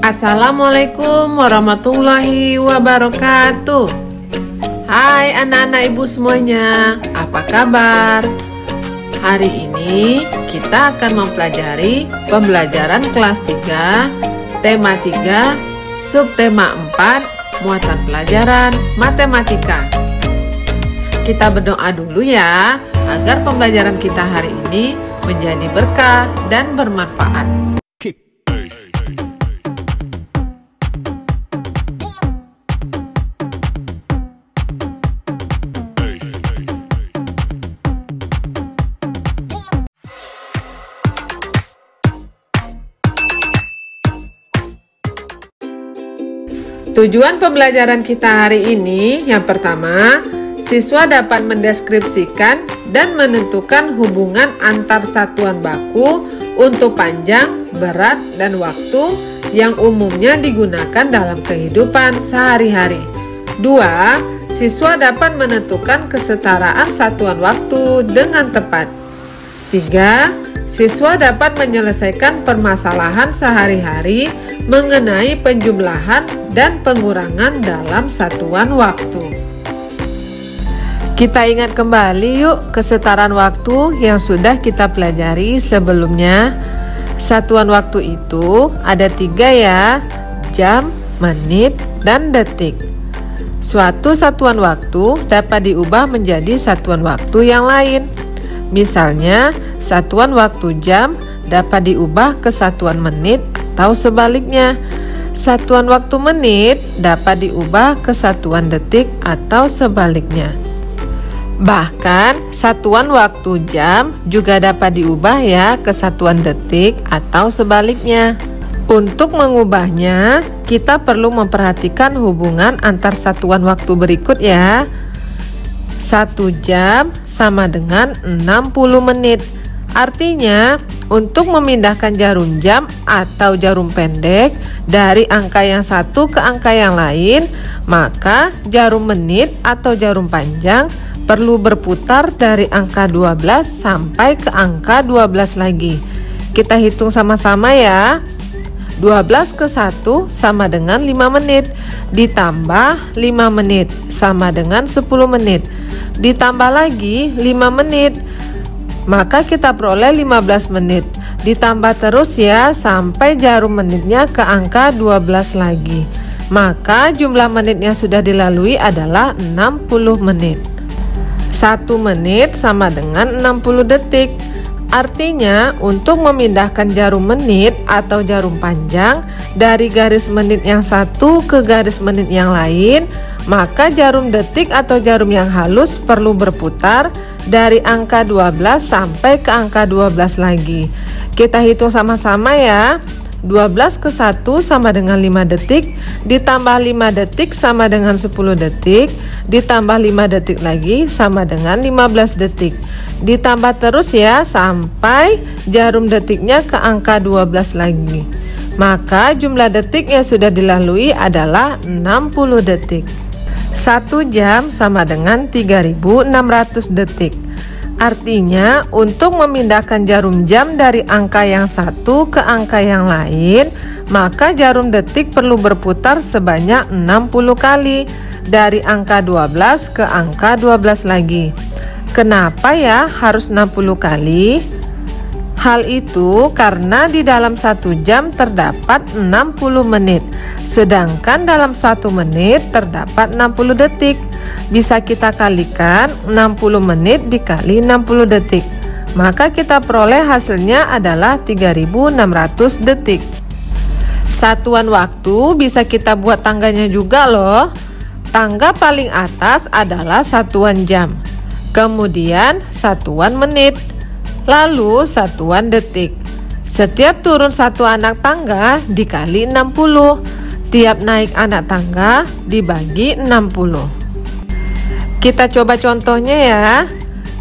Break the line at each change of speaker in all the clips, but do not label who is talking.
Assalamualaikum warahmatullahi wabarakatuh. Hai anak-anak ibu semuanya, apa kabar? Hari ini kita akan mempelajari pembelajaran kelas 3, tema 3, subtema 4, muatan pelajaran matematika. Kita berdoa dulu ya, agar pembelajaran kita hari ini menjadi berkah dan bermanfaat. Tujuan pembelajaran kita hari ini, yang pertama, siswa dapat mendeskripsikan dan menentukan hubungan antar satuan baku untuk panjang, berat, dan waktu yang umumnya digunakan dalam kehidupan sehari-hari. 2. Siswa dapat menentukan kesetaraan satuan waktu dengan tepat. 3. Siswa dapat menyelesaikan permasalahan sehari-hari mengenai penjumlahan dan pengurangan dalam satuan waktu. Kita ingat kembali yuk kesetaraan waktu yang sudah kita pelajari sebelumnya. Satuan waktu itu ada 3 ya, jam, menit, dan detik. Suatu satuan waktu dapat diubah menjadi satuan waktu yang lain. Misalnya, satuan waktu jam dapat diubah ke satuan menit atau sebaliknya. Satuan waktu menit dapat diubah ke satuan detik atau sebaliknya. Bahkan satuan waktu jam juga dapat diubah ya ke satuan detik atau sebaliknya. Untuk mengubahnya, kita perlu memperhatikan hubungan antar satuan waktu berikut ya. 1 jam sama dengan 60 menit. Artinya, untuk memindahkan jarum jam atau jarum pendek dari angka yang satu ke angka yang lain, maka jarum menit atau jarum panjang perlu berputar dari angka 12 sampai ke angka 12 lagi. Kita hitung sama-sama ya. 12 ke 1 sama dengan 5 menit, ditambah 5 menit sama dengan 10 menit, ditambah lagi 5 menit, maka kita peroleh 15 menit. Ditambah terus ya sampai jarum menitnya ke angka 12 lagi. Maka jumlah menit yang sudah dilalui adalah 60 menit. 1 menit sama dengan 60 detik. Artinya untuk memindahkan jarum menit atau jarum panjang dari garis menit yang satu ke garis menit yang lain, maka jarum detik atau jarum yang halus perlu berputar dari angka 12 sampai ke angka 12 lagi. Kita hitung sama-sama ya. 12 ke 1 sama dengan 5 detik, ditambah 5 detik sama dengan 10 detik, ditambah 5 detik lagi sama dengan 15 detik. Ditambah terus ya sampai jarum detiknya ke angka 12 lagi. Maka jumlah detik yang sudah dilalui adalah 60 detik. 1 jam sama dengan 3600 detik. Artinya, untuk memindahkan jarum jam dari angka yang satu ke angka yang lain, maka jarum detik perlu berputar sebanyak 60 kali dari angka 12 ke angka 12 lagi. Kenapa ya harus 60 kali? Hal itu karena di dalam 1 jam terdapat 60 menit, sedangkan dalam 1 menit terdapat 60 detik. Bisa kita kalikan 60 menit dikali 60 detik. Maka kita peroleh hasilnya adalah 3600 detik. Satuan waktu bisa kita buat tangganya juga loh. Tangga paling atas adalah satuan jam, kemudian satuan menit, lalu satuan detik. Setiap turun satu anak tangga dikali 60. Tiap naik anak tangga dibagi 60. Kita coba contohnya ya.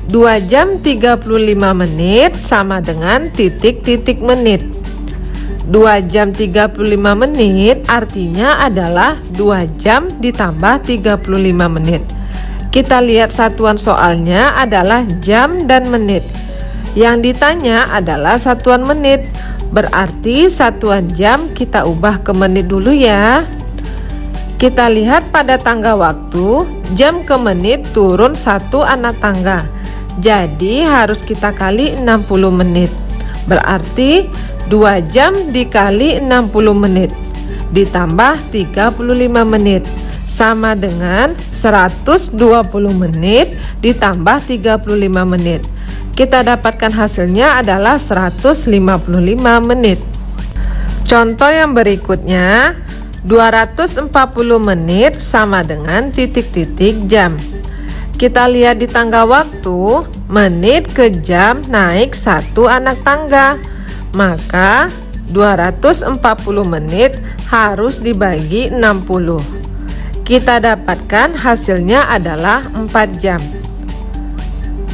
2 jam 35 menit sama dengan titik-titik menit. 2 jam 35 menit artinya adalah 2 jam ditambah 35 menit. Kita lihat satuan soalnya adalah jam dan menit. Yang ditanya adalah satuan menit. Berarti satuan jam kita ubah ke menit dulu ya. Kita lihat pada tangga waktu, jam ke menit turun 1 anak tangga. Jadi harus kita kali 60 menit. Berarti 2 jam dikali 60 menit ditambah 35 menit sama dengan 120 menit ditambah 35 menit. Kita dapatkan hasilnya adalah 155 menit. Contoh yang berikutnya, 240 menit sama dengan titik-titik jam. Kita lihat di tangga waktu, menit ke jam naik 1 anak tangga. Maka 240 menit harus dibagi 60. Kita dapatkan hasilnya adalah 4 jam.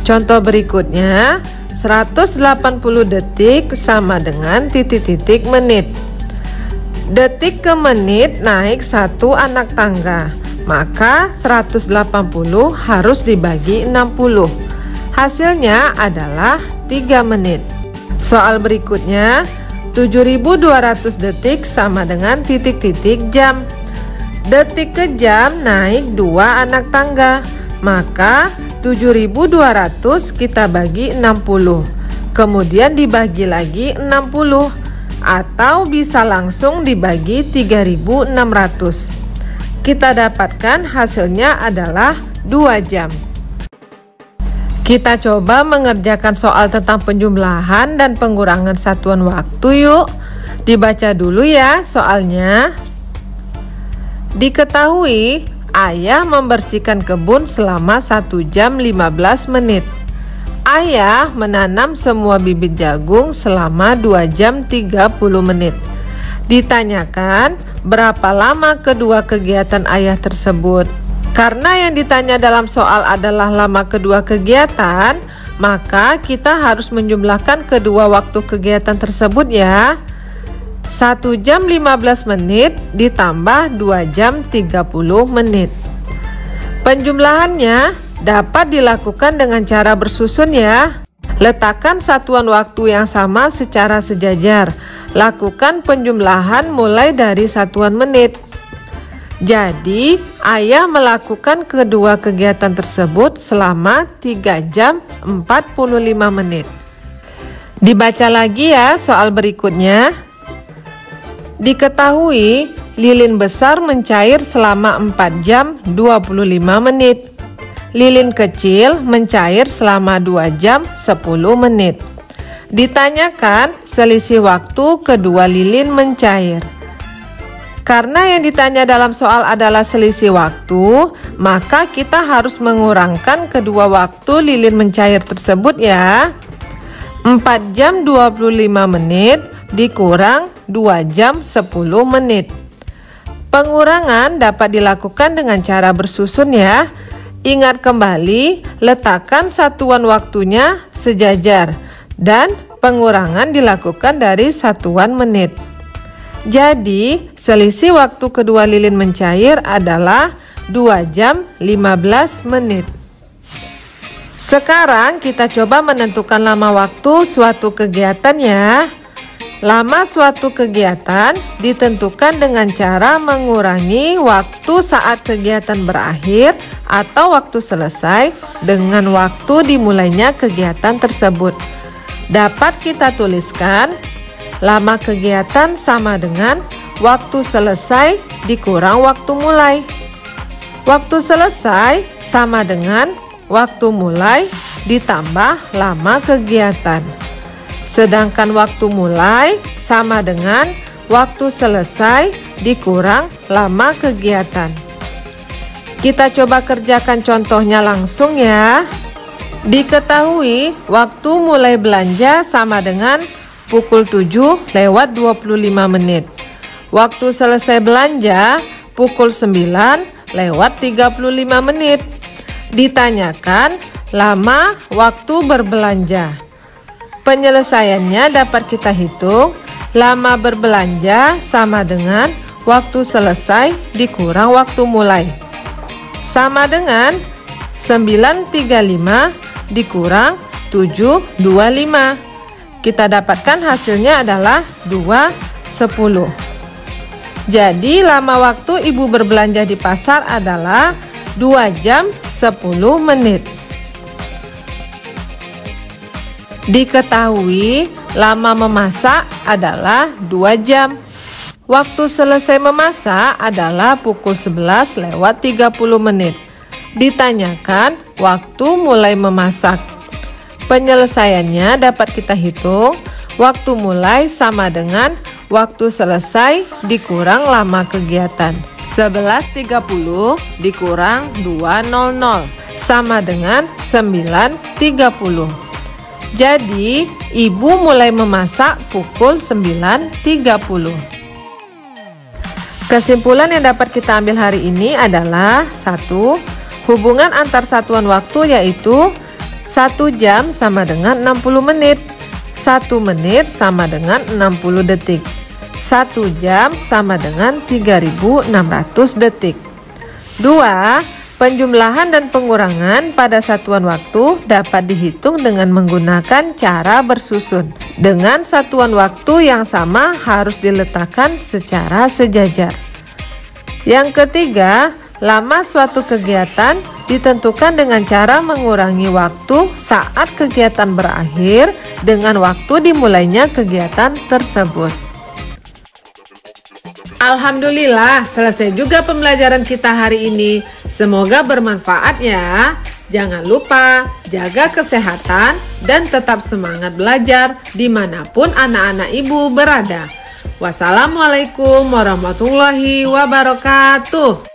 Contoh berikutnya, 180 detik sama dengan titik-titik menit. Detik ke menit naik 1 anak tangga. Maka 180 harus dibagi 60. Hasilnya adalah 3 menit. Soal berikutnya, 7200 detik sama dengan titik-titik jam. Detik ke jam naik 2 anak tangga. Maka 7200 kita bagi 60. Kemudian dibagi lagi 60. Atau bisa langsung dibagi 3600. Kita dapatkan hasilnya adalah 2 jam. Kita coba mengerjakan soal tentang penjumlahan dan pengurangan satuan waktu yuk. Dibaca dulu ya soalnya. Diketahui ayah membersihkan kebun selama 1 jam 15 menit. Ayah menanam semua bibit jagung selama 2 jam 30 menit. Ditanyakan berapa lama kedua kegiatan ayah tersebut. Karena yang ditanya dalam soal adalah lama kedua kegiatan, maka kita harus menjumlahkan kedua waktu kegiatan tersebut ya. 1 jam 15 menit ditambah 2 jam 30 menit. Penjumlahannya dapat dilakukan dengan cara bersusun ya. Letakkan satuan waktu yang sama secara sejajar. Lakukan penjumlahan mulai dari satuan menit. Jadi, ayah melakukan kedua kegiatan tersebut selama 3 jam 45 menit. Dibaca lagi ya soal berikutnya. Diketahui lilin besar mencair selama 4 jam 25 menit. Lilin kecil mencair selama 2 jam 10 menit. Ditanyakan selisih waktu kedua lilin mencair. Karena yang ditanya dalam soal adalah selisih waktu, maka kita harus mengurangkan kedua waktu lilin mencair tersebut ya. 4 jam 25 menit dikurang 2 jam 10 menit. Pengurangan dapat dilakukan dengan cara bersusun ya. Ingat kembali, letakkan satuan waktunya sejajar dan pengurangan dilakukan dari satuan menit. Jadi, selisih waktu kedua lilin mencair adalah 2 jam 15 menit. Sekarang kita coba menentukan lama waktu suatu kegiatan ya. Lama suatu kegiatan ditentukan dengan cara mengurangi waktu saat kegiatan berakhir atau waktu selesai dengan waktu dimulainya kegiatan tersebut. Dapat kita tuliskan lama kegiatan sama dengan waktu selesai dikurang waktu mulai. Waktu selesai sama dengan waktu mulai ditambah lama kegiatan. Sedangkan waktu mulai sama dengan waktu selesai dikurang lama kegiatan. Kita coba kerjakan contohnya langsung ya. Diketahui waktu mulai belanja sama dengan pukul 7 lewat 25 menit. Waktu selesai belanja pukul 9 lewat 35 menit. Ditanyakan lama waktu berbelanja. Penyelesaiannya dapat kita hitung, lama berbelanja sama dengan waktu selesai dikurang waktu mulai. Sama dengan 935 dikurang 725. kita dapatkan hasilnya adalah 2,10. Jadi lama waktu ibu berbelanja di pasar adalah 2 jam 10 menit. Diketahui lama memasak adalah 2 jam. Waktu selesai memasak adalah pukul 11:30 menit. Ditanyakan waktu mulai memasak. Penyelesaiannya dapat kita hitung. Waktu mulai sama dengan waktu selesai dikurang lama kegiatan. 11.30 dikurang 2.00 sama dengan 9.30. Jadi, ibu mulai memasak pukul 9.30. Kesimpulan yang dapat kita ambil hari ini adalah 1. Hubungan antar satuan waktu yaitu 1 jam sama dengan 60 menit. 1 menit sama dengan 60 detik. 1 jam sama dengan 3.600 detik. 2. Penjumlahan dan pengurangan pada satuan waktu dapat dihitung dengan menggunakan cara bersusun. Dengan satuan waktu yang sama harus diletakkan secara sejajar. Yang ketiga, lama suatu kegiatan ditentukan dengan cara mengurangi waktu saat kegiatan berakhir dengan waktu dimulainya kegiatan tersebut. Alhamdulillah, selesai juga pembelajaran kita hari ini. Semoga bermanfaat ya. Jangan lupa jaga kesehatan dan tetap semangat belajar dimanapun anak-anak ibu berada. Wassalamualaikum warahmatullahi wabarakatuh.